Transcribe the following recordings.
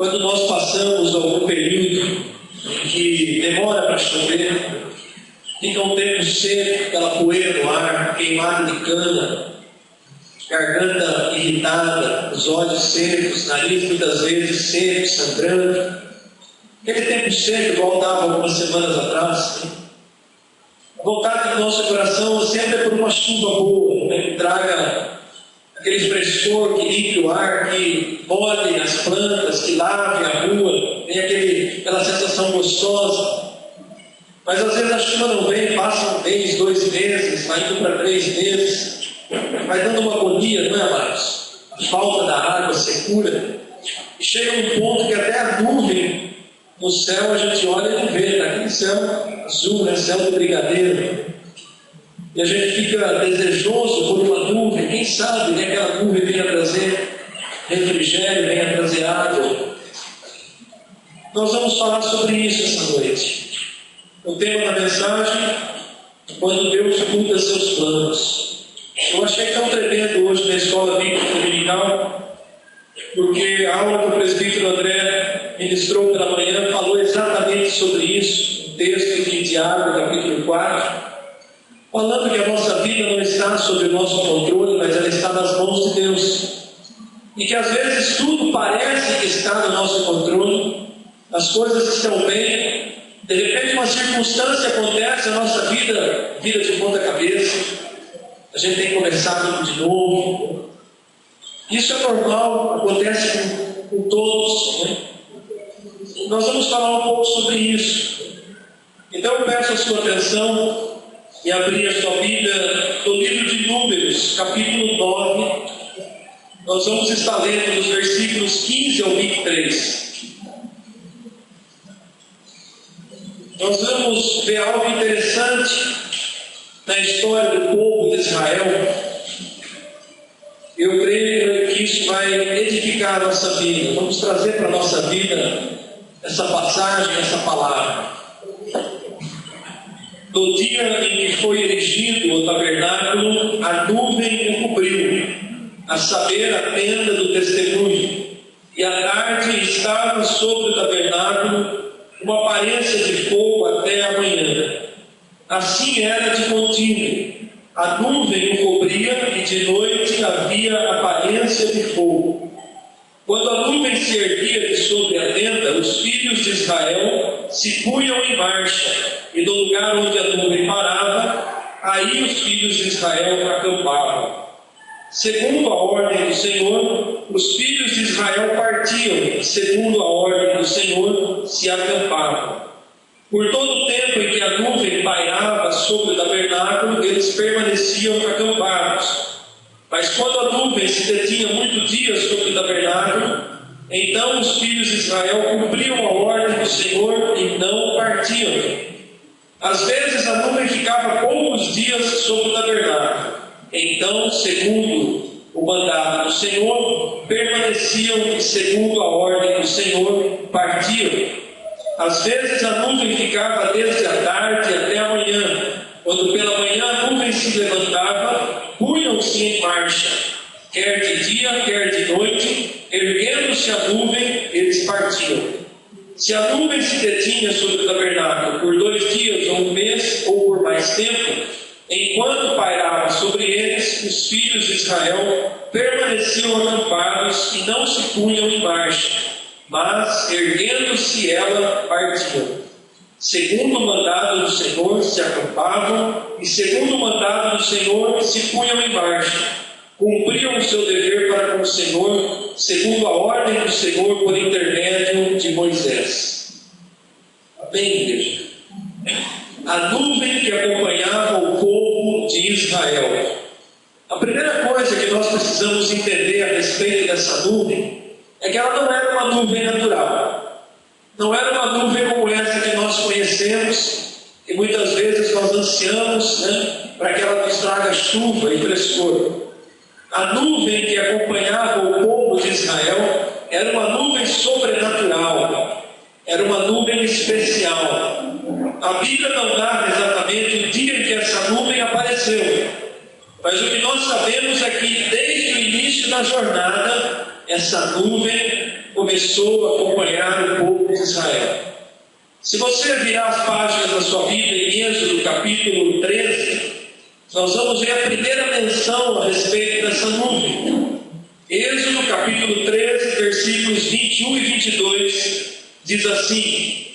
Quando nós passamos algum período que demora para chover, fica um tempo seco, aquela poeira no ar, queimado de cana, garganta irritada, os olhos secos, nariz muitas vezes seco, sangrando. Aquele tempo seco, igual estava algumas semanas atrás, né? A vontade do nosso coração sempre é por uma chuva boa, né? Que traga aquele frescor, que limpe o ar, que molhe as plantas, que lave a rua, tem aquela sensação gostosa. Mas às vezes a chuva não vem, passa um mês, 2 meses, vai indo para 3 meses, vai dando uma agonia, não é, amados? A falta da água, a secura. E chega um ponto que até a nuvem no céu a gente olha e não vê, está aquele céu azul, né? Céu do brigadeiro. E a gente fica desejoso por uma nuvem, quem sabe que aquela nuvem venha trazer refrigério, venha trazer água. Nós vamos falar sobre isso essa noite. O tema da mensagem: quando Deus muda seus planos. Eu achei tão tremendo hoje na escola bíblica dominical, porque a aula que o presbítero André ministrou pela manhã falou exatamente sobre isso. Um texto de Tiago, capítulo 4, falando que a nossa vida não está sob o nosso controle, mas ela está nas mãos de Deus. E que às vezes tudo parece que está no nosso controle, as coisas estão bem, de repente uma circunstância acontece, a nossa vida vira de ponta cabeça, a gente tem que começar tudo de novo. Isso é normal, acontece com todos, né? Nós vamos falar um pouco sobre isso. Então eu peço a sua atenção e abrir a sua Bíblia no livro de Números, capítulo 9. Nós vamos estar lendo dos versículos 15 ao 23. Nós vamos ver algo interessante na história do povo de Israel. Eu creio que isso vai edificar a nossa vida. Vamos trazer para a nossa vida essa passagem, essa palavra. No dia em que foi erigido o tabernáculo, a nuvem o cobriu, a saber, a tenda do testemunho, e à tarde estava sobre o tabernáculo uma aparência de fogo até a manhã. Assim era de contínuo. A nuvem o cobria e de noite havia aparência de fogo. Quando a nuvem se erguia de sobre a tenda, os filhos de Israel se punham em marcha, e no lugar onde a nuvem parava, aí os filhos de Israel acampavam. Segundo a ordem do Senhor, os filhos de Israel partiam, e segundo a ordem do Senhor, se acampavam. Por todo o tempo em que a nuvem pairava sobre o tabernáculo, eles permaneciam acampados. Mas quando a nuvem se detinha muitos dias sobre o tabernáculo, então os filhos de Israel cumpriam a ordem do Senhor e não partiam. Às vezes a nuvem ficava poucos dias sobre o tabernáculo. Então, segundo o mandado do Senhor, permaneciam e segundo a ordem do Senhor, partiam. Às vezes a nuvem ficava desde a tarde até a manhã. Quando pela manhã a nuvem se levantava, punham-se em marcha, quer de dia, quer de noite, erguendo-se a nuvem, eles partiam. Se a nuvem se detinha sobre o tabernáculo por 2 dias ou 1 mês, ou por mais tempo, enquanto pairava sobre eles, os filhos de Israel permaneciam acampados e não se punham em marcha, mas, erguendo-se ela, partiam. Segundo o mandado do Senhor, se acampavam, e segundo o mandado do Senhor, se punham em marcha. Cumpriam o seu dever para com o Senhor, segundo a ordem do Senhor, por intermédio de Moisés. Amém, igreja? A nuvem que acompanhava o povo de Israel. A primeira coisa que nós precisamos entender a respeito dessa nuvem é que ela não era uma nuvem natural. Não era uma nuvem como essa que nós conhecemos, e muitas vezes nós ansiamos, né, para que ela nos traga chuva e frescor. A nuvem que acompanhava o povo de Israel era uma nuvem sobrenatural, era uma nuvem especial. A Bíblia não dá exatamente o dia em que essa nuvem apareceu, mas o que nós sabemos é que desde o início da jornada, essa nuvem começou a acompanhar o povo de Israel. Se você virar as páginas da sua Bíblia em Êxodo capítulo 13, nós vamos ver a primeira menção a respeito dessa nuvem. Êxodo capítulo 13, versículos 21 e 22, diz assim: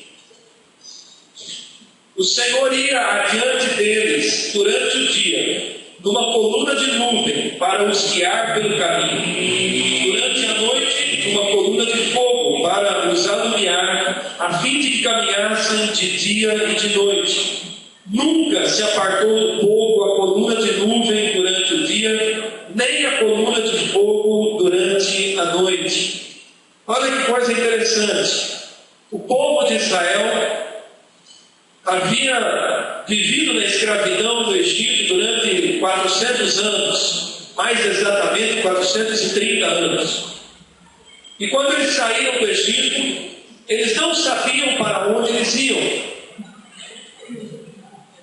o Senhor ia adiante deles durante o dia, numa coluna de nuvem, para os guiar pelo caminho. Durante a noite, uma coluna de fogo, para os alumiar, a fim de que caminhassem de dia e de noite. Nunca se apartou do povo a coluna de nuvem durante o dia, nem a coluna de fogo durante a noite. Olha que coisa interessante. O povo de Israel havia vivido na escravidão do Egito durante 400 anos, mais exatamente 430 anos. E quando eles saíram do Egito, eles não sabiam para onde eles iam.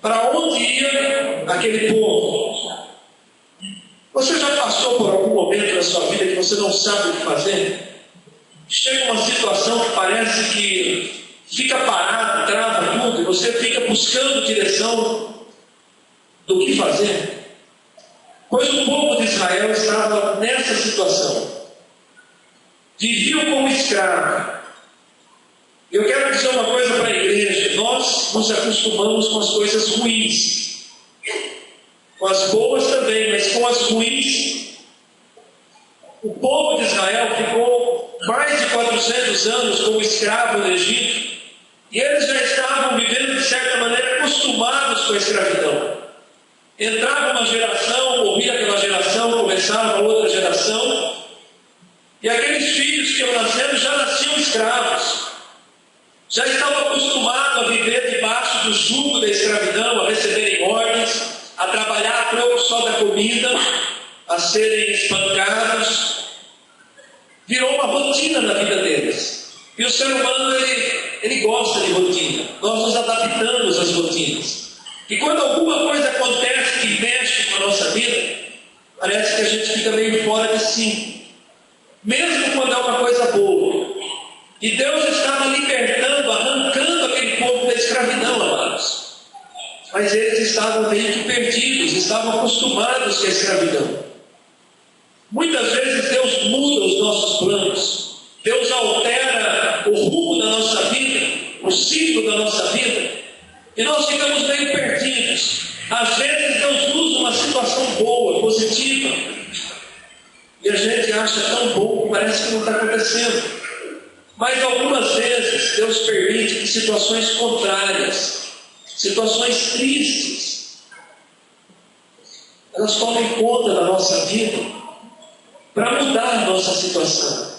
Para onde ia aquele povo? Você já passou por algum momento na sua vida que você não sabe o que fazer? Chega uma situação que parece que fica parado, trava tudo, e você fica buscando direção do que fazer. Pois o povo de Israel estava nessa situação. Viviam como escravo. Eu quero dizer uma coisa para a igreja: nós nos acostumamos com as coisas ruins, com as boas também, mas com as ruins. O povo de Israel ficou mais de 400 anos como escravo no Egito, e eles já estavam vivendo de certa maneira acostumados com a escravidão. Entrava uma geração, ouvia aquela geração, começava outra geração, e aqueles filhos que iam nascendo já nasciam escravos. Já estavam acostumados a viver debaixo do jugo da escravidão, a receberem ordens, a trabalhar a troco só da comida, a serem espancados. Virou uma rotina na vida deles. E o ser humano, ele gosta de rotina. Nós nos adaptamos às rotinas. E quando alguma coisa acontece que mexe com a nossa vida, parece que a gente fica meio fora de si. Mesmo quando é uma coisa boa. E Deus estava libertando, arrancando aquele povo da escravidão, amados. Mas eles estavam meio que perdidos, estavam acostumados com a escravidão. Muitas vezes Deus muda os nossos planos. Deus altera o rumo da nossa vida, o ciclo da nossa vida. E nós ficamos meio perdidos. Às vezes Deus usa uma situação boa, positiva. E a gente acha tão bom que parece que não está acontecendo. Mas algumas vezes Deus permite que situações contrárias, situações tristes, elas tomem conta da nossa vida para mudar a nossa situação,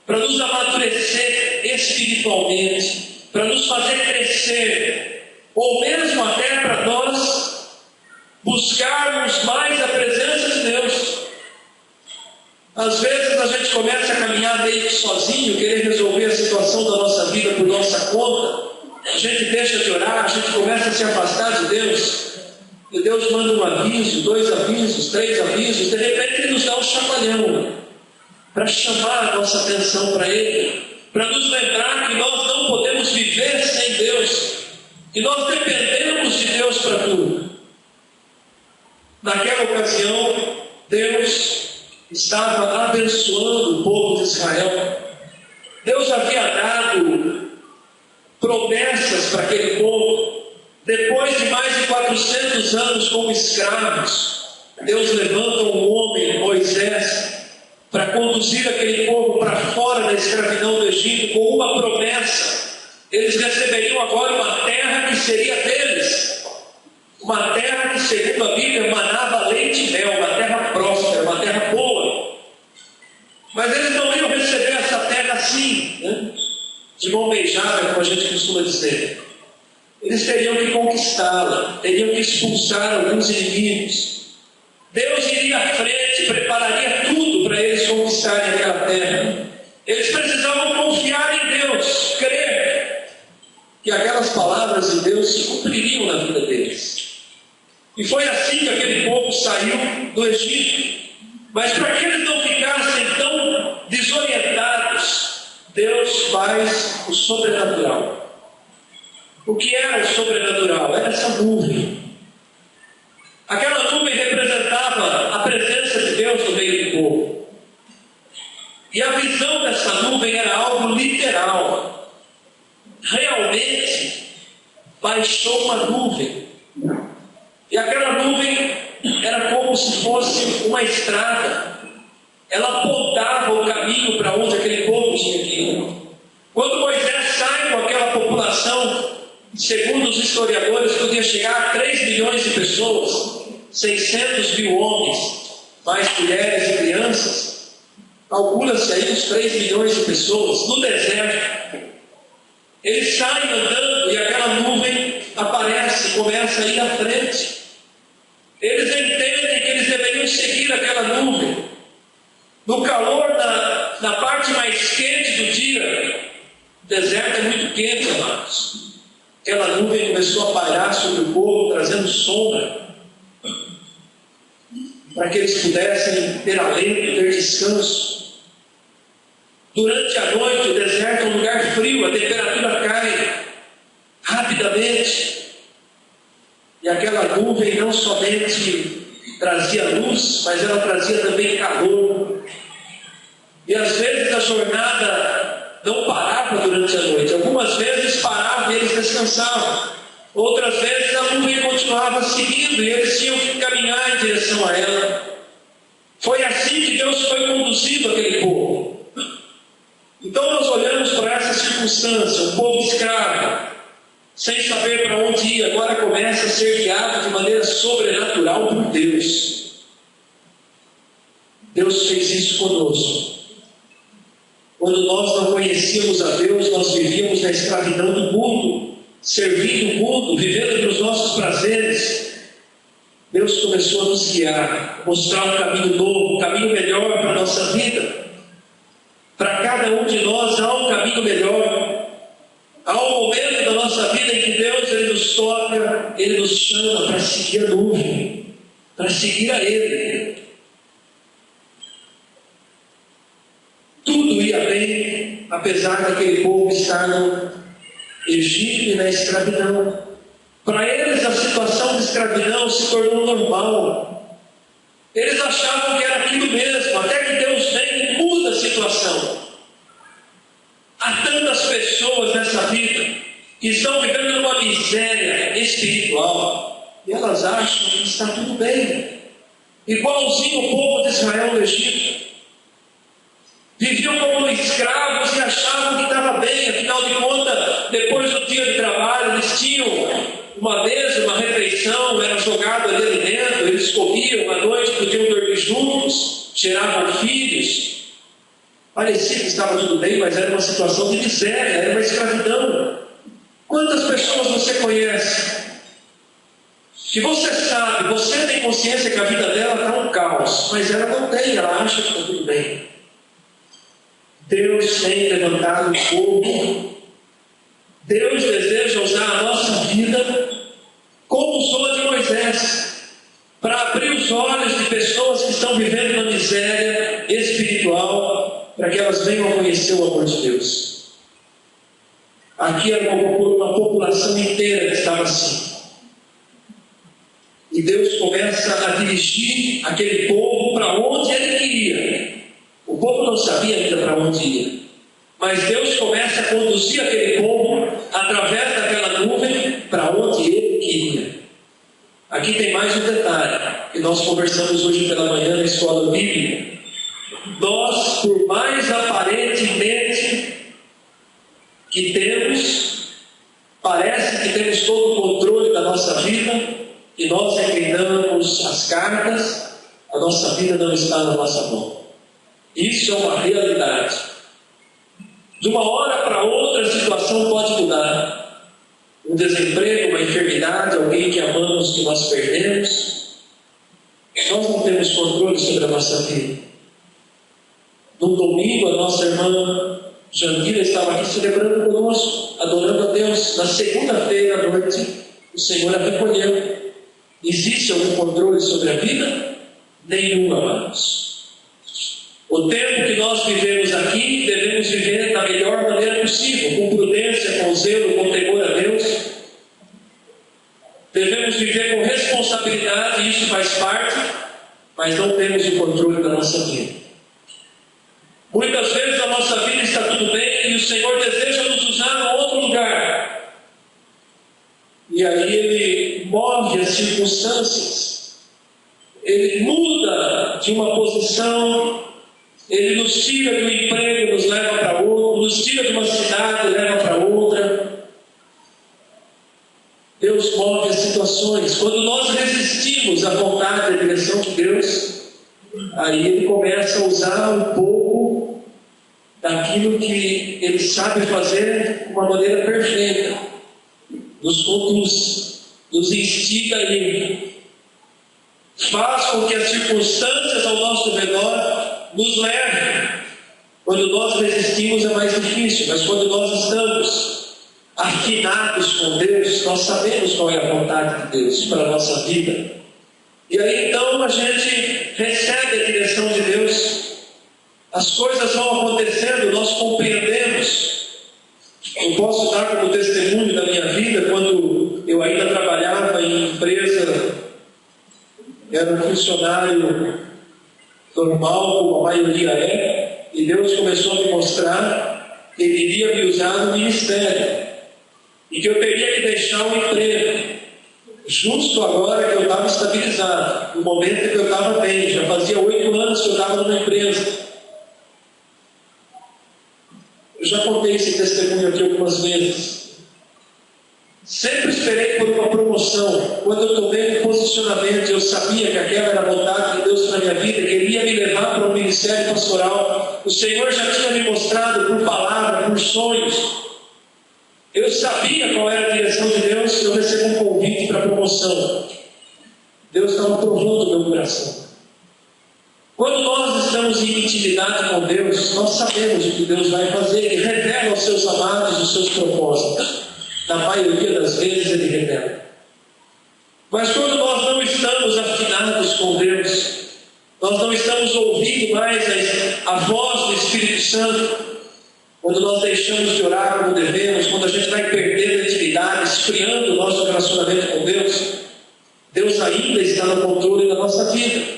para nos amadurecer espiritualmente, para nos fazer crescer, ou mesmo até para nós buscarmos mais a presença de Deus. Às vezes a gente começa a caminhar meio que sozinho, querer resolver a situação da nossa vida por nossa conta. A gente deixa de orar, a gente começa a se afastar de Deus. E Deus manda um aviso, 2 avisos, 3 avisos. De repente Ele nos dá um chacoalhão para chamar a nossa atenção para Ele, para nos lembrar que nós não podemos viver sem Deus, que nós dependemos de Deus para tudo. Naquela ocasião, Deus estava abençoando o povo de Israel. Deus havia dado promessas para aquele povo. Depois de mais de 400 anos como escravos, Deus levanta um homem, Moisés, para conduzir aquele povo para fora da escravidão do Egito, com uma promessa. Eles receberiam agora uma terra que seria deles, uma terra que, segundo a Bíblia, manava leite e mel, uma terra próspera, uma terra boa. Mas eles não iam receber essa terra assim, né? De mão beijada, como a gente costuma dizer. Eles teriam que conquistá-la, teriam que expulsar alguns inimigos. Deus iria à frente, prepararia tudo para eles conquistarem aquela terra. Eles precisavam confiar em Deus, crer que aquelas palavras de Deus se cumpririam na vida deles. E foi assim que aquele povo saiu do Egito. Mas para que eles não ficassem tão desorientados, faz o sobrenatural. O que era o sobrenatural? Era essa nuvem. Aquela nuvem representava a presença de Deus no meio do povo. E a visão dessa nuvem era algo literal. Realmente baixou uma nuvem. E aquela nuvem era como se fosse uma estrada. Ela apontava o caminho para onde aquele povo tinha que ir. Quando Moisés sai com aquela população, segundo os historiadores, podia chegar a 3 milhões de pessoas, 600 mil homens, mais mulheres e crianças. Calcula-se aí uns 3 milhões de pessoas no deserto. Eles saem andando e aquela nuvem aparece e começa a ir à frente. Eles entendem que eles deveriam seguir aquela nuvem. No calor, na parte mais quente do dia, o deserto é muito quente, amados. Aquela nuvem começou a pairar sobre o povo, trazendo sombra, para que eles pudessem ter alento, ter descanso. Durante a noite, o deserto é um lugar frio, a temperatura cai rapidamente. E aquela nuvem não somente trazia luz, mas ela trazia também calor. E às vezes a jornada não parava durante a noite. Algumas vezes parava e eles descansavam. Outras vezes a nuvem continuava seguindo e eles tinham que caminhar em direção a ela. Foi assim que Deus foi conduzindo aquele povo. Então nós olhamos para essa circunstância, um povo escravo, sem saber para onde ir, agora começa a ser guiado de maneira sobrenatural por Deus. Deus fez isso conosco. Quando nós não conhecíamos a Deus, nós vivíamos na escravidão do mundo, servindo o mundo, vivendo para os nossos prazeres. Deus começou a nos guiar, mostrar um caminho novo, um caminho melhor para a nossa vida. Para cada um de nós há um caminho melhor. Há um momento da nossa vida em que Deus Ele nos toca, Ele nos chama para seguir a nuvem, para seguir a Ele. Tudo ia bem, apesar daquele povo estar no Egito e na escravidão. Para eles a situação de escravidão se tornou normal. Eles achavam que era aquilo mesmo, até que Deus vem e muda a situação. Há tantas pessoas nessa vida que estão vivendo numa miséria espiritual e elas acham que está tudo bem, igualzinho o povo de Israel no Egito. Viviam como escravos e achavam que estava bem. Afinal de contas, depois do dia de trabalho, eles tinham uma mesa, uma refeição, era jogado ali alimento, eles comiam, à noite podiam dormir juntos, geravam filhos. Parecia que estava tudo bem, mas era uma situação de miséria, era uma escravidão. Quantas pessoas você conhece que você sabe, você tem consciência que a vida dela está um caos, mas ela não tem, ela acha que está tudo bem. Deus tem levantado o povo. Deus deseja usar a nossa vida como usou a de Moisés, para abrir os olhos de pessoas que estão vivendo uma miséria espiritual, para que elas venham a conhecer o amor de Deus. Aqui era uma população inteira que estava assim. E Deus começa a dirigir aquele povo para onde Ele queria. O povo não sabia ainda para onde ia, mas Deus começa a conduzir aquele povo através daquela nuvem para onde Ele queria. Aqui tem mais um detalhe que nós conversamos hoje pela manhã na escola bíblica. Nós, por mais aparentemente que temos, parece que temos todo o controle da nossa vida e nós é quem damos as cartas, a nossa vida não está na nossa mão. Isso é uma realidade. De uma hora para outra a situação pode mudar. Um desemprego, uma enfermidade, alguém que amamos que nós perdemos. Nós não temos controle sobre a nossa vida. No domingo a nossa irmã Jandira estava aqui celebrando conosco, adorando a Deus. Na segunda-feira à noite o Senhor a recolheu. Existe algum controle sobre a vida? Nenhum, amados. O tempo que nós vivemos aqui, devemos viver da melhor maneira possível, com prudência, com zelo, com temor a Deus. Devemos viver com responsabilidade, e isso faz parte, mas não temos o controle da nossa vida. Muitas vezes a nossa vida está tudo bem e o Senhor deseja nos usar em outro lugar. E aí Ele move as circunstâncias, Ele muda de uma posição, Ele nos tira do emprego, nos leva para outro, nos tira de uma cidade, leva para outra. Deus move as situações. Quando nós resistimos à vontade e à direção de Deus, aí Ele começa a usar um pouco daquilo que Ele sabe fazer de uma maneira perfeita. Nos conduz, nos instiga a ir, faz com que as circunstâncias ao nosso redor nos levem. Quando nós resistimos é mais difícil, mas quando nós estamos afinados com Deus, nós sabemos qual é a vontade de Deus para a nossa vida. E aí então a gente recebe a direção de Deus, as coisas vão acontecendo, nós compreendemos. Eu posso dar como testemunho da minha vida, quando eu ainda trabalhava em empresa, era um funcionário normal, como a maioria é, e Deus começou a me mostrar que Ele iria me usar no ministério, e que eu teria que deixar o emprego, justo agora que eu estava estabilizado, no momento que eu estava bem, já fazia 8 anos que eu estava numa empresa. Eu já contei esse testemunho aqui algumas vezes. Sempre esperei por uma promoção. Quando eu tomei um posicionamento, eu sabia que aquela era a vontade de Deus para a minha vida, que Ele ia me levar para o ministério pastoral. O Senhor já tinha me mostrado por palavra, por sonhos. Eu sabia qual era a direção de Deus. Eu recebi um convite para promoção. Deus estava provando o meu coração. Quando nós estamos em intimidade com Deus, nós sabemos o que Deus vai fazer. Ele revela aos seus amados os seus propósitos. Na maioria das vezes Ele revela. Mas quando nós não estamos afinados com Deus, nós não estamos ouvindo mais a voz do Espírito Santo, quando nós deixamos de orar como devemos, quando a gente vai perdendo a intimidade, esfriando o nosso relacionamento com Deus, Deus ainda está no controle da nossa vida.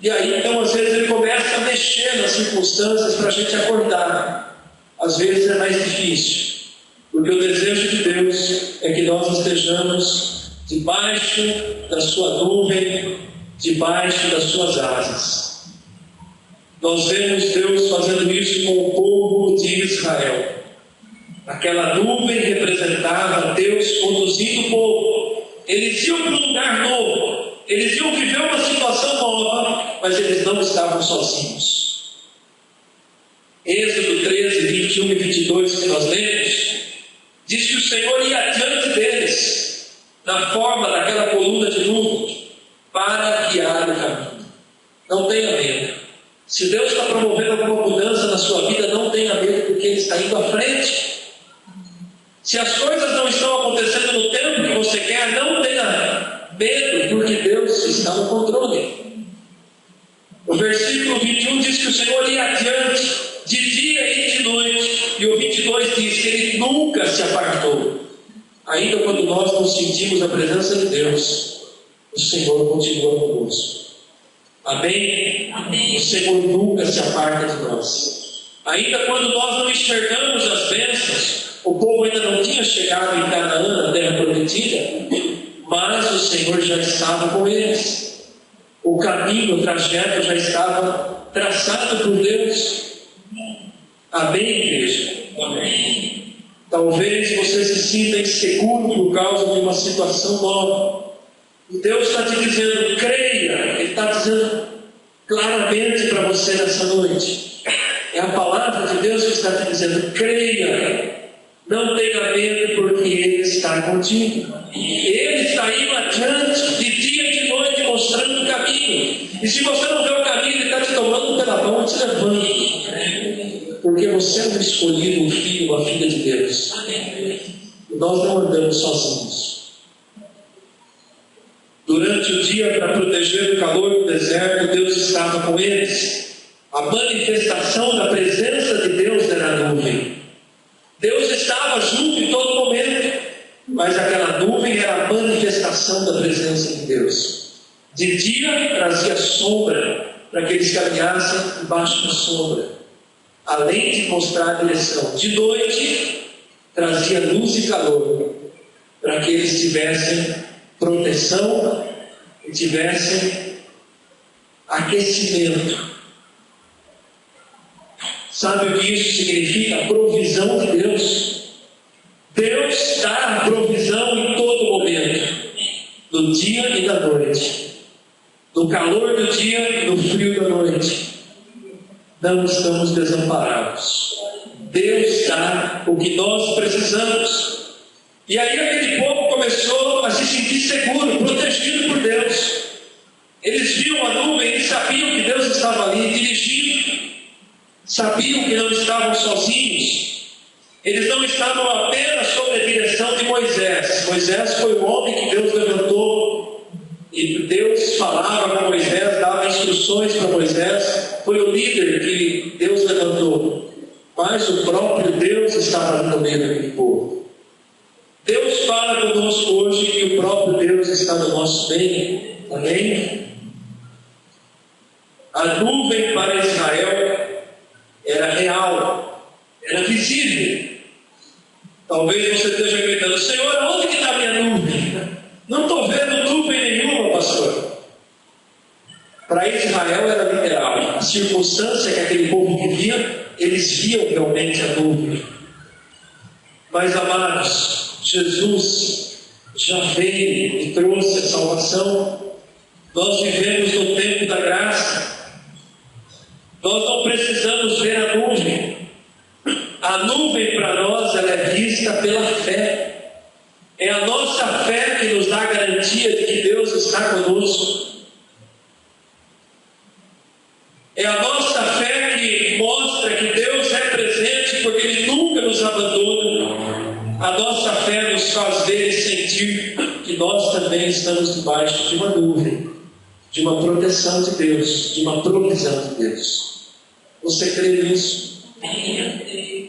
E aí então às vezes Ele começa a mexer nas circunstâncias para a gente acordar. Às vezes é mais difícil, porque o desejo de Deus é que nós estejamos debaixo da sua nuvem, debaixo das suas asas. Nós vemos Deus fazendo isso com o povo de Israel. Aquela nuvem representava Deus conduzindo o povo. Eles iam para um lugar novo, eles iam viver uma situação nova, mas eles não estavam sozinhos. Êxodo 13, 21 e 22 que nós lemos, diz que o Senhor ia adiante deles, na forma daquela coluna de nuvem, para guiar o caminho. Não tenha medo. Se Deus está promovendo alguma mudança na sua vida, não tenha medo, porque Ele está indo à frente. Se as coisas não estão acontecendo no tempo que você quer, não tenha medo, porque Deus está no controle. O versículo 21 diz que o Senhor ia adiante, de dia e de noite. E o 22 diz que Ele nunca se apartou. Ainda quando nós não sentimos a presença de Deus, o Senhor continua conosco. Amém? Amém? O Senhor nunca se aparta de nós. Ainda quando nós não enxergamos as bênçãos, o povo ainda não tinha chegado em Canaã, na terra prometida, mas o Senhor já estava com eles. O caminho, o trajeto já estava traçado por Deus. Amém, igreja? Amém. Talvez você se sinta inseguro por causa de uma situação nova. E Deus está te dizendo, creia. Ele está dizendo claramente para você nessa noite. É a palavra de Deus que está te dizendo, creia. Não tenha medo, porque Ele está contigo. Ele está indo adiante, de dia e de noite, mostrando o caminho. E se você não vê o caminho, Ele está te tomando pela mão e te levando. Porque você é um escolhido, um filho, uma filha de Deus. E nós não andamos sozinhos. Durante o dia, para proteger do calor do deserto, Deus estava com eles. A A manifestação da presença de Deus era a nuvem. Deus estava junto em todo momento, mas aquela nuvem era a manifestação da presença de Deus. De dia trazia sombra para que eles caminhassem embaixo da sombra, além de mostrar a direção. De noite trazia luz e calor para que eles tivessem proteção e tivessem aquecimento. Sabe o que isso significa? A provisão de Deus. Deus dá a provisão em todo momento, no dia e na noite, no calor do dia e no frio da noite. Não estamos desamparados. Deus dá o que nós precisamos. E aí aquele povo começou a se sentir seguro, protegido por Deus. Eles viam a nuvem, eles sabiam que Deus estava ali dirigindo, sabiam que não estavam sozinhos. Eles não estavam apenas sob a direção de Moisés. Moisés foi o homem que Deus levantou, e Deus falava com Moisés, dava instruções para Moisés. Foi o líder que Deus levantou, mas o próprio Deus estava ali no meio daquele povo. Deus fala conosco hoje que o próprio Deus está no nosso meio. Amém? A nuvem para Israel era real, era visível. Talvez você esteja gritando: Senhor, onde que está a minha nuvem? Não estou vendo nuvem nenhuma, pastor. Para Israel era literal. A circunstância que aquele povo vivia, eles viam realmente a nuvem. Mas, amados, Jesus já veio e trouxe a salvação. Nós vivemos no tempo da graça. Nós não precisamos ver a nuvem. A nuvem para nós, ela é vista pela fé. É a nossa fé que nos dá a garantia de que Deus está conosco. É a nossa fé que mostra que Deus é presente, porque Ele nunca nos abandona. A nossa fé nos faz ver e sentir que nós também estamos debaixo de uma nuvem, de uma proteção de Deus, de uma provisão de Deus. Você crê nisso?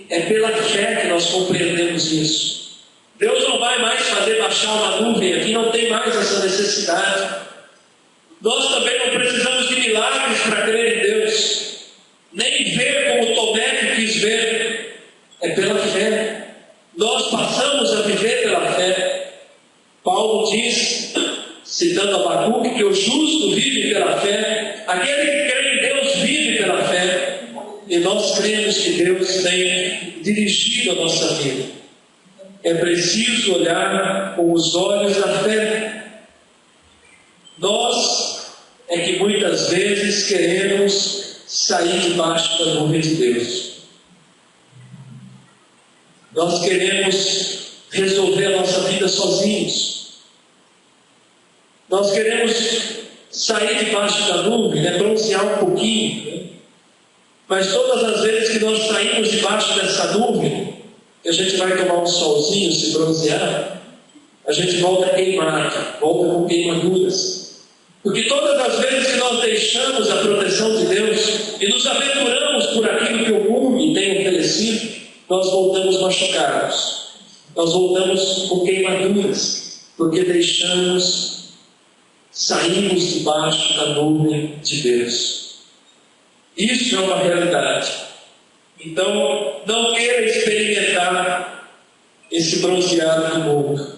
É pela fé que nós compreendemos isso. Deus não vai mais fazer baixar uma nuvem aqui, não tem mais essa necessidade. Nós também não precisamos de milagres para crer em Deus, nem ver como Tomé que quis ver. É pela fé. Nós passamos a viver pela fé. Paulo diz, citando Abacuque, que o justo vive pela fé. Aquele que crê em Deus vive pela fé. E nós cremos que Deus tem dirigido a nossa vida. É preciso olhar com os olhos da fé. Nós é que muitas vezes queremos sair debaixo da nuvem de Deus. Nós queremos resolver a nossa vida sozinhos. Nós queremos sair debaixo da nuvem, bronzear um pouquinho. Mas todas as vezes que nós saímos debaixo dessa nuvem, que a gente vai tomar um solzinho, se bronzear, a gente volta queimado, volta com queimaduras. Porque todas as vezes que nós deixamos a proteção de Deus e nos aventuramos por aquilo que o mundo tem oferecido, nós voltamos machucados, nós voltamos com queimaduras, porque saímos debaixo da nuvem de Deus. Isso é uma realidade. Então, não queira experimentar esse bronzeado do mundo.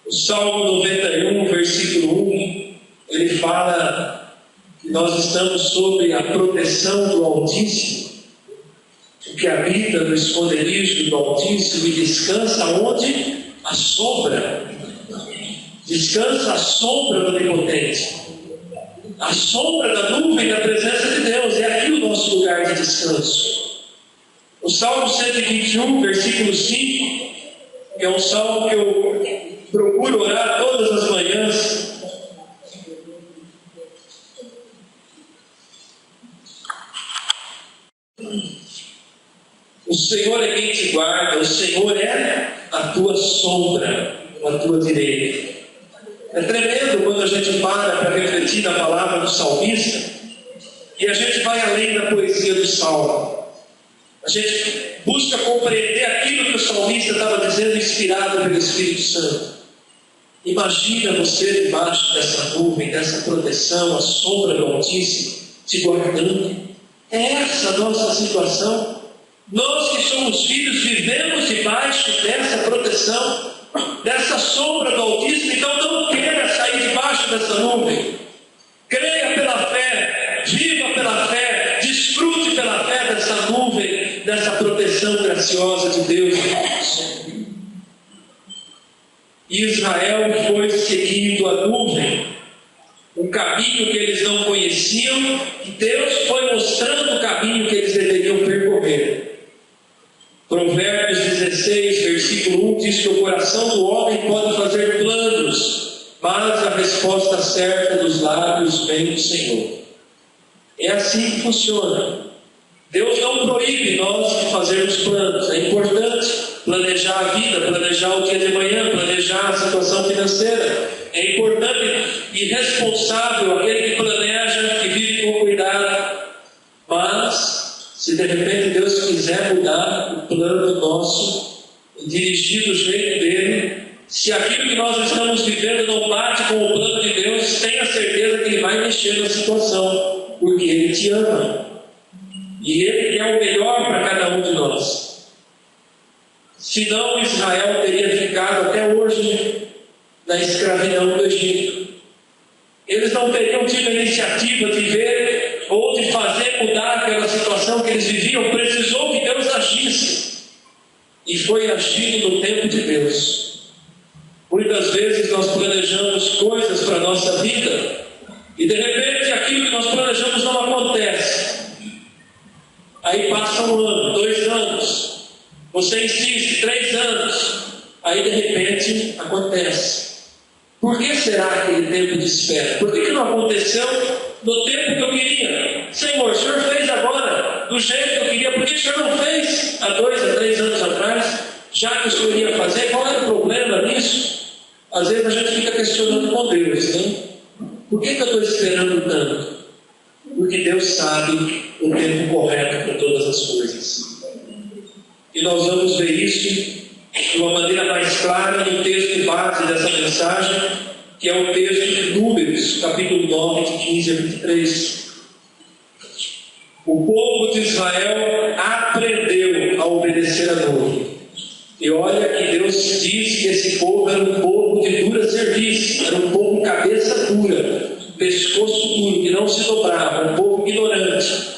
O Salmo 91, versículo 1, ele fala que nós estamos sob a proteção do Altíssimo. O que habita no esconderijo do Altíssimo e descansa onde? A sombra. Descansa a sombra do Onipotente. A sombra da nuvem da presença de Deus. É aqui o nosso lugar de descanso. O Salmo 121, versículo 5, é um salmo que eu procuro orar todas as manhãs. O Senhor é quem te guarda, o Senhor é a tua sombra, a tua direita. É tremendo quando a gente para refletir na palavra do salmista, e a gente vai além da poesia do Salmo. A gente busca compreender aquilo que o salmista estava dizendo, inspirado pelo Espírito Santo. Imagina você debaixo dessa nuvem, dessa proteção, a sombra do Altíssimo, te guardando. É essa a nossa situação. Nós que somos filhos, vivemos debaixo dessa proteção, dessa sombra do Altíssimo. Então não queira sair debaixo dessa nuvem. Creia pela fé, viva pela fé, desfrute pela fé dessa nuvem, dessa proteção graciosa de Deus. Israel foi seguindo a nuvem, um caminho que eles não conheciam, e Deus foi mostrando o caminho que eles deveriam percorrer. Provérbios 16, versículo 1 diz que o coração do homem pode fazer planos, mas a resposta certa dos lábios vem do Senhor. É assim que funciona. Deus não proíbe nós de fazermos planos. É importante planejar a vida, planejar o dia de manhã, planejar a situação financeira. É importante e responsável aquele que planeja, que vive com cuidado. Mas, se de repente Deus quiser mudar o plano nosso, dirigir do jeito dele, se aquilo que nós estamos vivendo não bate com o plano de Deus, tenha certeza que Ele vai mexer na situação, porque Ele te ama. E Ele quer o melhor para cada um de nós. Senão Israel teria ficado até hoje na escravidão do Egito. Eles não teriam tido a iniciativa de ver ou de fazer mudar aquela situação que eles viviam. Precisou que Deus agisse. E foi agindo no tempo de Deus. Muitas vezes nós planejamos coisas para a nossa vida e de repente aquilo que nós planejamos não acontece. Aí passa 1 ano, 2 anos, você insiste, 3 anos, aí de repente acontece. Por que será aquele tempo de espera? Por que não aconteceu no tempo que eu queria? Senhor, o Senhor fez agora, do jeito que eu queria, por que o Senhor não fez há 2 a 3 anos atrás, já que o Senhor ia fazer? Qual era o problema nisso? Às vezes a gente fica questionando com Deus, né? Por que eu estou esperando tanto? Porque Deus sabe o tempo correto para todas as coisas. E nós vamos ver isso de uma maneira mais clara no texto base dessa mensagem, que é o texto de Números, capítulo 9, de 15 a 23. O povo de Israel aprendeu a obedecer a nuvem. E olha que Deus diz que esse povo era um povo de dura serviço, era um povo cabeça dura, pescoço duro, que não se dobrava, um povo ignorante,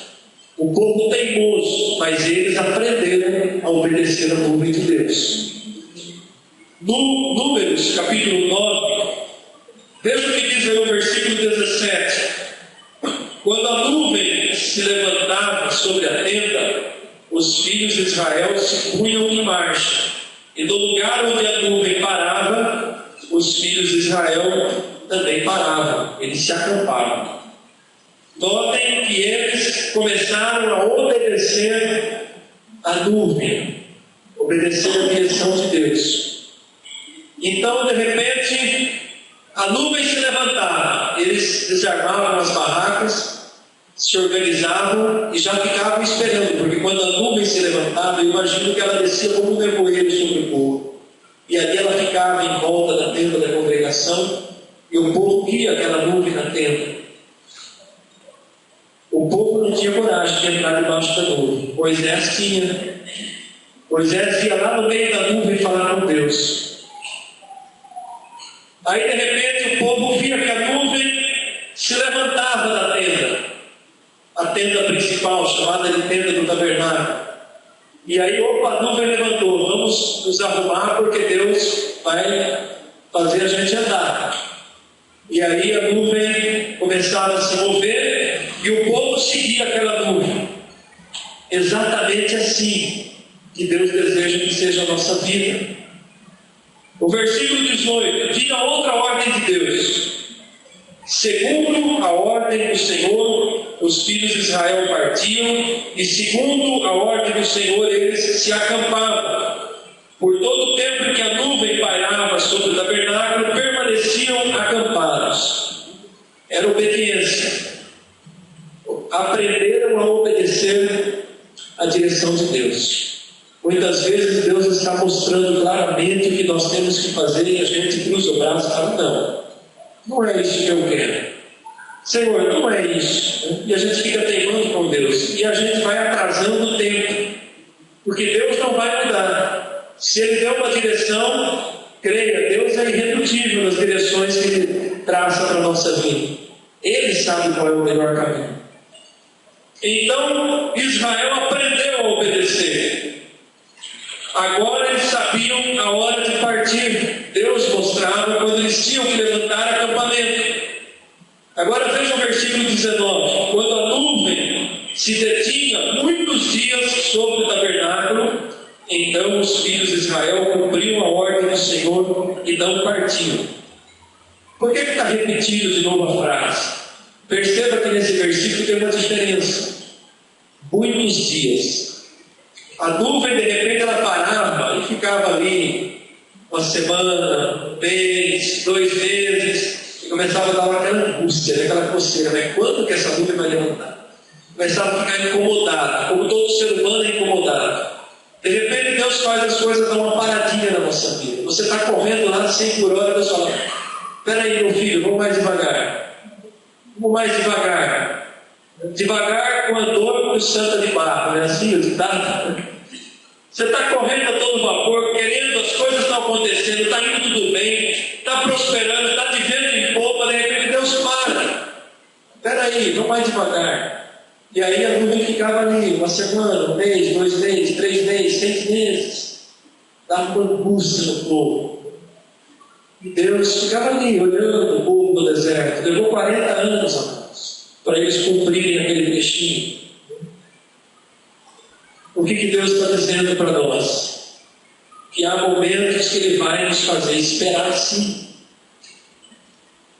um povo teimoso, mas eles aprenderam a obedecer a nuvem de Deus. No Números, capítulo 9, veja o que diz aí o versículo 17. Quando a nuvem se levantava sobre a tenda, os filhos de Israel se punham em marcha, e no lugar onde a nuvem parava, os filhos de Israel também paravam, eles se acampavam. Notem que eles começaram a obedecer a nuvem, obedecer a direção de Deus. Então, de repente, a nuvem se levantava, eles desarmavam as barracas, se organizavam e já ficavam esperando, porque quando a nuvem se levantava, eu imagino que ela descia como um nevoeiro sobre o povo, e ali ela ficava em volta da tenda da congregação, e o povo via aquela nuvem na tenda. O povo não tinha coragem de entrar debaixo da nuvem. Moisés tinha. Moisés ia lá no meio da nuvem falar com Deus. Aí de repente o povo via que a nuvem se levantava da tenda, a tenda principal, chamada de tenda do tabernáculo. E aí, opa, a nuvem levantou, vamos nos arrumar porque Deus vai fazer a gente andar. E aí a nuvem começava a se mover e o povo seguia aquela nuvem. Exatamente assim que Deus deseja que seja a nossa vida. O versículo 18: tinha outra ordem de Deus. Segundo a ordem do Senhor, os filhos de Israel partiam, e segundo a ordem do Senhor, eles se acampavam. Por todo o tempo em que a nuvem pairava sobre o tabernáculo, permaneciam acampados. Era obediência. aprenderam a obedecer a direção de Deus. Muitas vezes Deus está mostrando claramente o que nós temos que fazer e a gente cruza o braço e fala: não é isso que eu quero. Senhor, não é isso. E a gente fica teimando com Deus. E a gente vai atrasando o tempo. Porque Deus não vai mudar. Se Ele deu uma direção, creia, Deus é irredutível nas direções que Ele traça para a nossa vida. Ele sabe qual é o melhor caminho. Então, Israel aprendeu a obedecer. Agora eles sabiam a hora de partir. Deus mostrava quando eles tinham que levantar acampamento. Agora veja o versículo 19. Quando a nuvem se detinha muitos dias sobre o tabernáculo, então os filhos de Israel cumpriam a ordem do Senhor e não partiam. Por que está repetindo de novo a frase? Perceba que nesse versículo tem uma diferença. Muitos dias. A nuvem, de repente, ela parava e ficava ali uma semana, um mês, 2 meses, e começava a dar aquela angústia, aquela coceira, né? Quando que essa nuvem vai levantar? Começava a ficar incomodado, como todo ser humano é incomodado. De repente, Deus faz as coisas, dá uma paradinha na nossa vida. Você está correndo lá de 100 por hora, Deus fala: espera aí, meu filho, vamos mais devagar. Vamos mais devagar. Devagar com a dor com santa de barro, né? Assim, o ditado. Você está correndo a todo vapor, querendo, as coisas estão acontecendo, está indo tudo bem, está prosperando, está vivendo em popa, de repente Deus para. Espera aí, vamos mais devagar. E aí a nuvem ficava ali, uma semana, um mês, 2 meses, 3 meses, 6 meses. Dava uma angústia no povo. E Deus ficava ali, olhando o povo no deserto. Levou 40 anos, amados, para eles cumprirem aquele trechinho. O que Deus está dizendo para nós? Que há momentos que Ele vai nos fazer esperar, sim.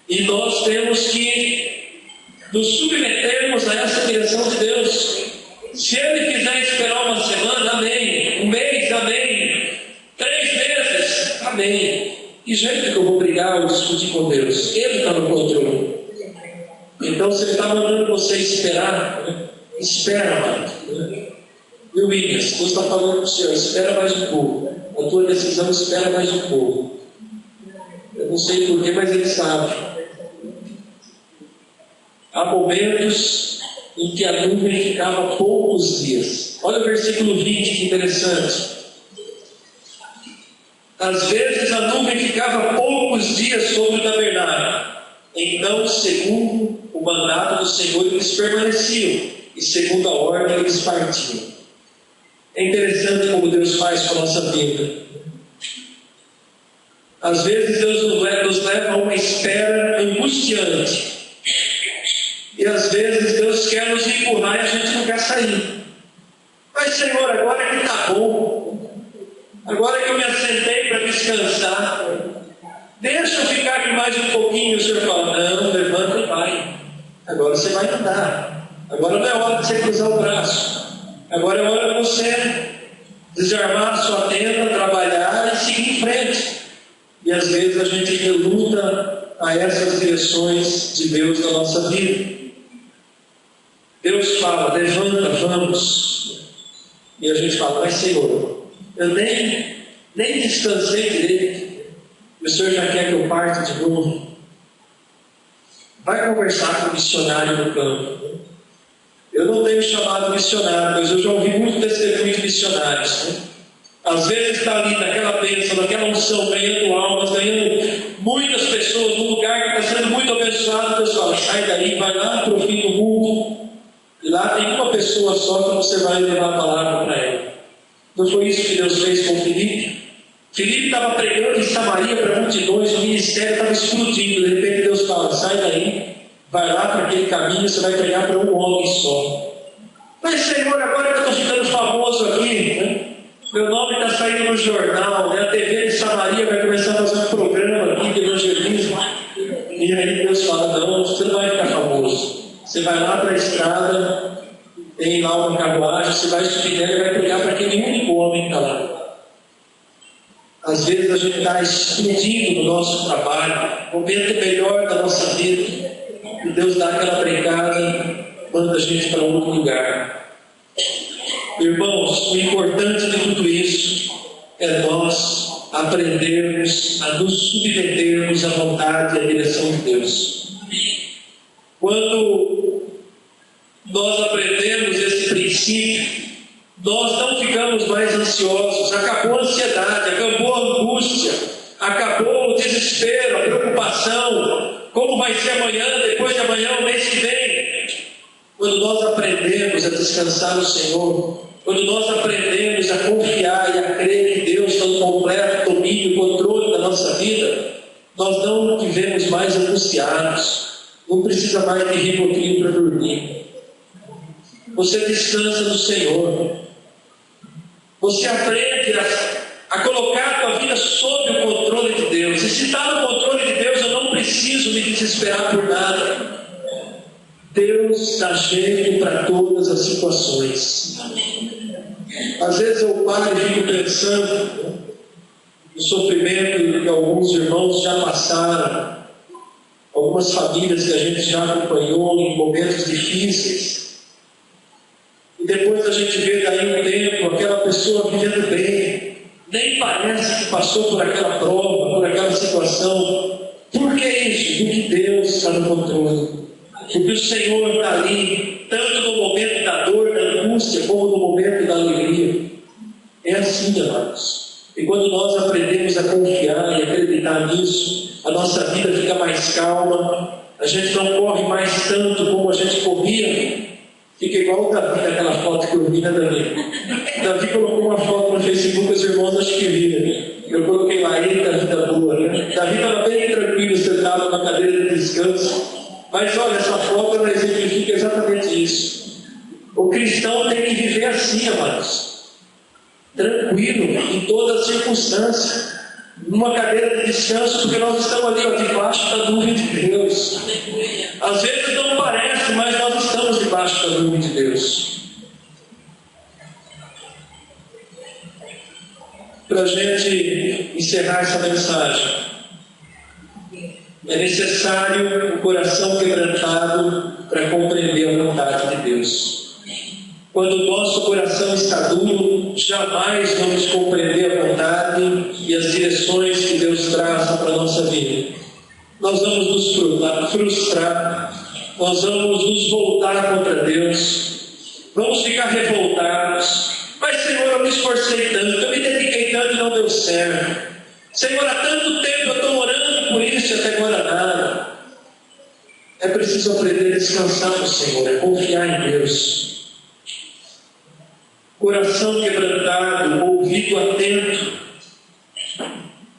E nós temos que nos submetermos a essa direção de Deus. Se Ele quiser esperar uma semana, amém. Um mês, amém. 3 meses, amém. Que jeito que eu vou brigar ou discutir com Deus? Ele está no controle. Então, se Ele está mandando você esperar, espera, amado. Viu, Williams? Deus está falando para o Senhor: espera mais um pouco. A tua decisão, espera mais um pouco. Eu não sei porquê, mas Ele sabe. Há momentos em que a nuvem ficava poucos dias. Olha o versículo 20, que interessante. Às vezes a nuvem ficava poucos dias sobre o tabernáculo. Então, segundo o mandato do Senhor, eles permaneciam. E segundo a ordem, eles partiam. É interessante como Deus faz com a nossa vida. Às vezes Deus nos leva a uma espera angustiante. E às vezes Deus quer nos empurrar e a gente não quer sair. Mas, Senhor, agora que está bom. Agora que eu me assentei para descansar. Deixa eu ficar aqui mais um pouquinho. O Senhor fala: não, levanta e vai. Agora você vai andar. Agora não é hora de você cruzar o braço. Agora é hora de você desarmar a sua tenda, trabalhar e seguir em frente. E às vezes a gente reluta a essas direções de Deus na nossa vida. Deus fala: levanta, vamos. E a gente fala: mas Senhor, eu nem descansei direito. O Senhor já quer que eu parte de novo. Vai conversar com o missionário no campo. Eu não tenho chamado missionário, mas eu já ouvi muito testemunho de missionários, né? Às vezes está ali naquela bênção, naquela unção, ganhando almas, ganhando muitas pessoas num lugar que está sendo muito abençoado. Deus fala: sai daí, vai lá para o fim do mundo. E lá tem uma pessoa só que você vai levar a palavra para ela. Não foi isso que Deus fez com Filipe? Filipe estava pregando em Samaria para multidões, o ministério estava explodindo. De repente Deus fala: sai daí, vai lá para aquele caminho, você vai pregar para um homem só. Mas Senhor, agora que eu estou ficando famoso aqui, né? Meu nome está saindo no jornal, né? A TV de Samaria vai começar a fazer um programa aqui de evangelismo. E aí Deus fala: não, você não vai ficar famoso. Você vai lá para a estrada, tem lá uma carruagem, você vai subir nela e vai pregar para aquele único homem que está lá. Às vezes a gente está explodindo no nosso trabalho, o momento melhor da nossa vida, e Deus dá aquela brecada manda a gente para outro lugar. Irmãos, o importante de tudo isso é nós aprendermos a nos submetermos à vontade e à direção de Deus. Quando nós aprendemos esse princípio, nós não ficamos mais ansiosos. Acabou a ansiedade, acabou a angústia, acabou o desespero, a preocupação. Como vai ser amanhã, depois de amanhã, o mês que vem? Quando nós aprendemos a descansar no Senhor, quando nós aprendemos a confiar e a crer que Deus tem o completo domínio e controle da nossa vida, nós não vivemos mais angustiados. Não precisa mais de Rivotril para dormir. Você descansa no Senhor. Você aprende a colocar a tua vida sob o controle de Deus. E se está no controle de Deus, eu não preciso me desesperar por nada. Deus dá jeito para todas as situações. Às vezes eu paro e fico pensando no sofrimento que alguns irmãos já passaram, algumas famílias que a gente já acompanhou em momentos difíceis. E depois a gente vê daí um tempo aquela pessoa vivendo bem, nem parece que passou por aquela prova, por aquela situação. Por que isso? Porque Deus está no controle. Porque o Senhor está ali, tanto no momento da dor, da angústia, como no momento da alegria. É assim, amados. E quando nós aprendemos a confiar e acreditar nisso, a nossa vida fica mais calma, a gente não corre mais tanto como a gente corria. Fica igual o Davi naquela foto que eu vi, né, Davi? Davi colocou uma foto no Facebook, os irmãos acho que viram. Eu coloquei lá, ele da vida boa, né? Davi estava bem tranquilo, sentado na cadeira de descanso. Mas olha, essa foto ela exemplifica exatamente isso. O cristão tem que viver assim, amados. Tranquilo, em todas as circunstâncias. Numa cadeira de descanso, porque nós estamos ali, ó, debaixo da nuvem de Deus. Às vezes não parece, mas nós estamos debaixo da nuvem de Deus. Para a gente encerrar essa mensagem, é necessário um coração quebrantado para compreender a vontade de Deus. Quando o nosso coração está duro, jamais vamos compreender a vontade e as direções que Deus traça para a nossa vida. Nós vamos nos frustrar, nós vamos nos voltar contra Deus, vamos ficar revoltados. Mas, Senhor, eu me esforcei tanto, eu me dediquei tanto e não deu certo. Senhor, há tanto tempo eu estou orando por isso e até agora nada. É preciso aprender a descansar no Senhor, é confiar em Deus. Coração quebrantado, ouvido atento.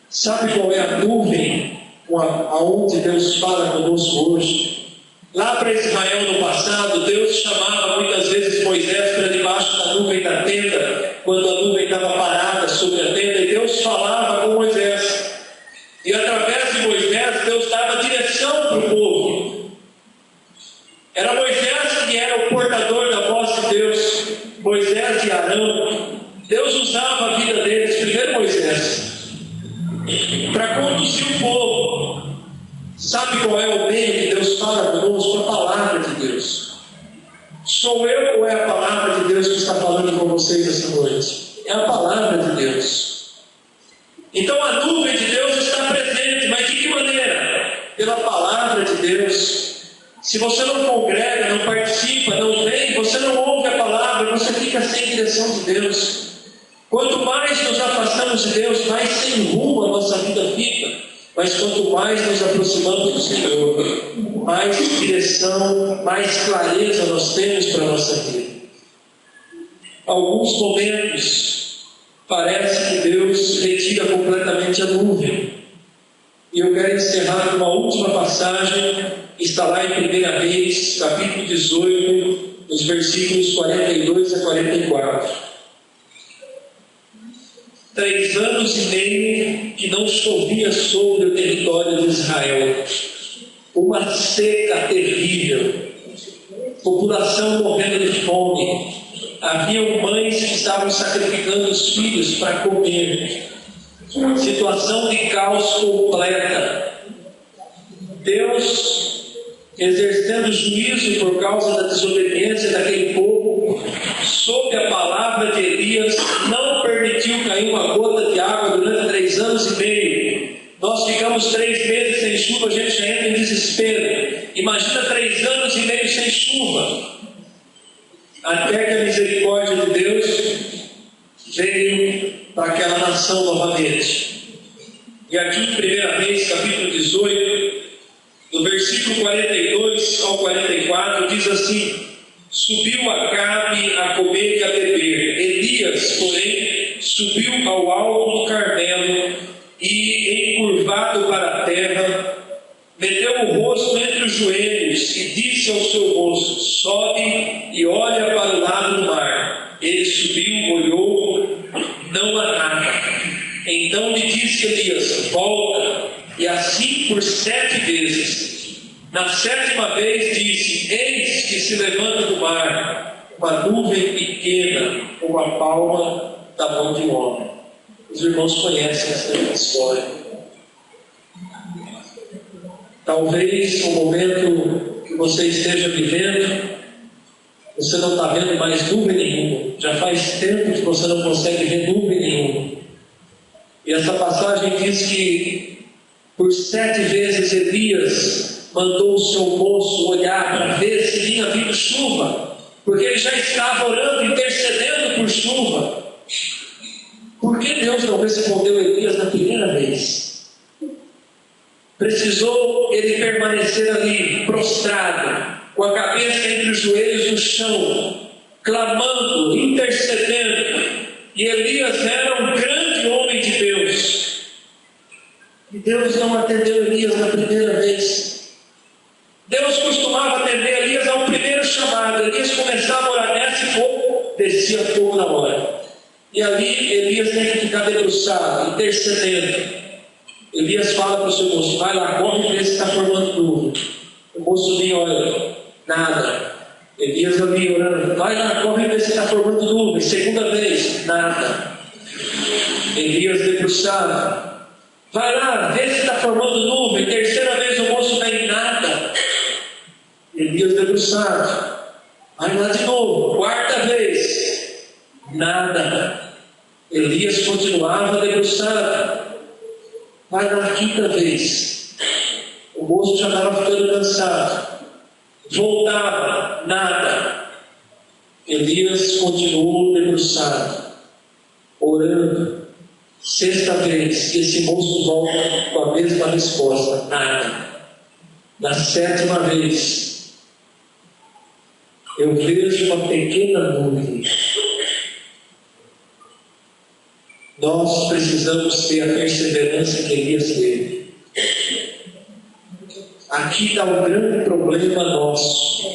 Sabe qual é a nuvem aonde Deus fala conosco hoje? Lá para Israel no passado, Deus chamava muitas vezes Moisés para debaixo da nuvem da tenda, quando a nuvem estava parada sobre a tenda, e Deus falava com Moisés. E através de Moisés, Deus dava direção para o povo. Era Moisés que era o portador da voz de Deus. Moisés e Arão, Deus usava a vida deles, primeiro Moisés, para conduzir o povo. Sabe qual é o meio que Deus fala conosco? A palavra de Deus. Sou eu ou é a palavra de Deus que está falando com vocês essa noite? É a palavra de Deus. Então a nuvem de Deus está presente, mas de que maneira? Pela palavra de Deus. Se você não congrega, não participa, não vem, você não ouve a palavra, você fica sem direção de Deus. Quanto mais nos afastamos de Deus, mais sem rumo a nossa vida fica. Mas quanto mais nos aproximamos do Senhor, mais direção, mais clareza nós temos para a nossa vida. Alguns momentos parece que Deus retira completamente a nuvem. E eu quero encerrar com uma última passagem, está lá em 1 Reis, capítulo 18, nos versículos 42 a 44. 3 anos e meio que não chovia sobre o território de Israel. Uma seca terrível. População morrendo de fome. Havia mães que estavam sacrificando os filhos para comer. Situação de caos completa. Deus exercendo juízo por causa da desobediência daquele povo, sob a palavra de Elias, não permitiu cair uma gota de água durante 3 anos e meio. Nós ficamos 3 meses sem chuva, a gente já entra em desespero. Imagina 3 anos e meio sem chuva. Até que a misericórdia de Deus veio para aquela nação novamente. E aqui em 1 Reis, capítulo 18, do versículo 42 ao 44, diz assim: subiu Acabe a comer e a beber. Elias, porém, subiu ao alto do Carmelo e, encurvado para a terra, meteu o rosto entre os joelhos e disse ao seu moço: sobe e olha para o lado do mar. Ele subiu, olhou, não há nada. Então lhe disse Elias: volta. E assim por 7 vezes. Na 7ª vez disse: eis que se levanta do mar uma nuvem pequena, como a palma da mão de um homem. Os irmãos conhecem essa história. Talvez no momento que você esteja vivendo, você não está vendo mais nuvem nenhuma. Já faz tempo que você não consegue ver nuvem nenhuma. E essa passagem diz que por 7 vezes Elias mandou o seu moço olhar para ver se vinha vindo chuva, porque ele já estava orando, intercedendo por chuva. Por que Deus não respondeu Elias na primeira vez? Precisou ele permanecer ali, prostrado, com a cabeça entre os joelhos no chão, clamando, intercedendo. E Elias era um grande homem de Deus. E Deus não atendeu Elias na primeira vez. Deus costumava atender Elias ao primeiro chamado. Elias começava a orar, desce fogo, descia fogo na hora. E ali Elias tem que ficar debruçado, intercedendo. Elias fala para o seu moço: vai lá, corre e vê se está formando nuvem. O moço vem, olha, nada. Elias ali orando: vai lá, corre e vê se está formando nuvem. 2ª vez, nada. Elias debruçado: vai lá, vê se está formando nuvem. 3ª vez o moço vem, nada. Elias debruçado: vai lá de novo. 4ª vez, nada. Elias continuava debruçado: vai lá, 5ª vez. O moço já estava ficando cansado. Voltava, nada. Elias continuou debruçado, orando. 6ª vez, esse moço volta com a mesma resposta: nada. Na 7ª vez, eu vejo uma pequena nuvem. Nós precisamos ter a perseverança que Elias teve. Aqui está um grande problema nosso.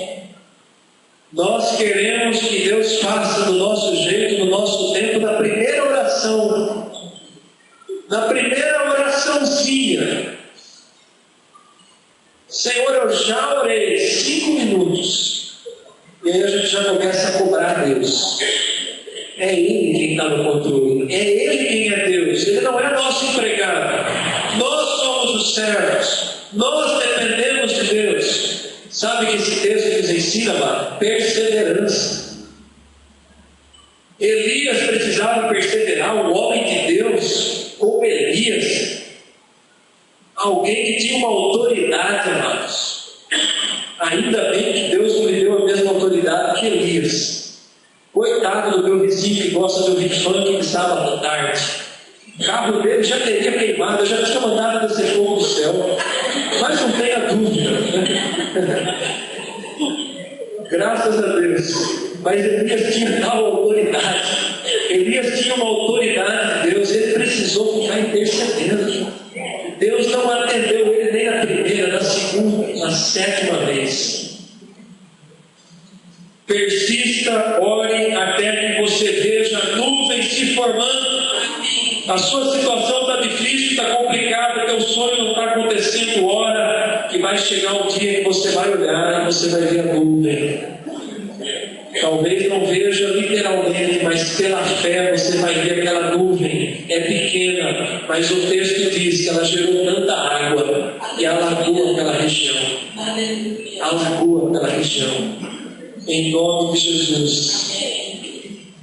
Nós queremos que Deus faça do nosso jeito, no nosso tempo, na primeira oração. Na primeira oraçãozinha: Senhor, eu já orei 5 minutos. E aí a gente já começa a cobrar Deus. É Ele quem está no controle. É Ele quem é Deus. Ele não é nosso empregado. Nós somos os servos. Nós dependemos de Deus. Sabe que esse texto nos ensina, mano? Perseverança. Elias precisava perseverar. Um homem de Deus como Elias, alguém que tinha uma autoridade, amados. Ainda bem que Deus não lhe deu a mesma autoridade que Elias. Coitado do meu vizinho que gosta de ouvir funk de sábado à tarde. O carro dele já teria queimado, eu já tinha mandado descer fogo do céu. Mas não tenha dúvida. Graças a Deus. Mas Elias tinha tal autoridade. Elias tinha uma autoridade de Deus. Ele precisou ficar intercedendo. Deus não atendeu ele nem na primeira, na 2ª, na 7ª vez. Persista, ore até que você veja nuvens se formando. A sua situação está difícil, está complicada, teu sonho não está acontecendo. Ora, que vai chegar um dia que você vai olhar e você vai ver a nuvem. Talvez não veja literalmente literalmente, mas pela fé você vai ver aquela nuvem, é pequena, mas o texto diz que ela gerou tanta água e alagou aquela região. Alagou aquela região. Em nome de Jesus,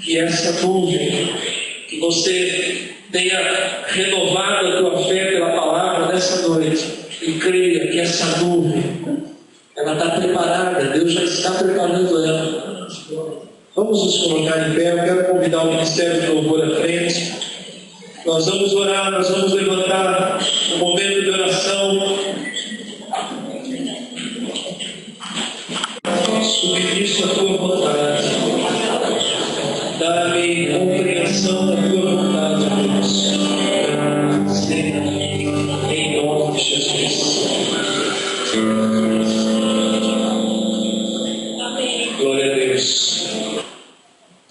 que essa nuvem, que você tenha renovado a tua fé pela palavra nessa noite, e creia que essa nuvem, ela está preparada, Deus já está preparando ela. Vamos nos colocar em pé. Eu quero convidar o Ministério de Louvor à frente. Nós vamos orar, nós vamos levantar um momento de oração. Submisso à tua vontade. Dá-me compreensão da tua vontade, Deus. Em nome de Jesus. Glória a Deus.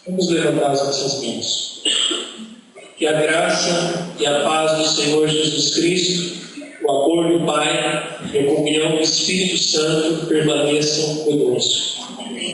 Vamos levantar as nossas mãos. Que a graça e a paz do Senhor Jesus Cristo, o amor do Pai e a comunhão do Espírito Santo permaneçam conosco.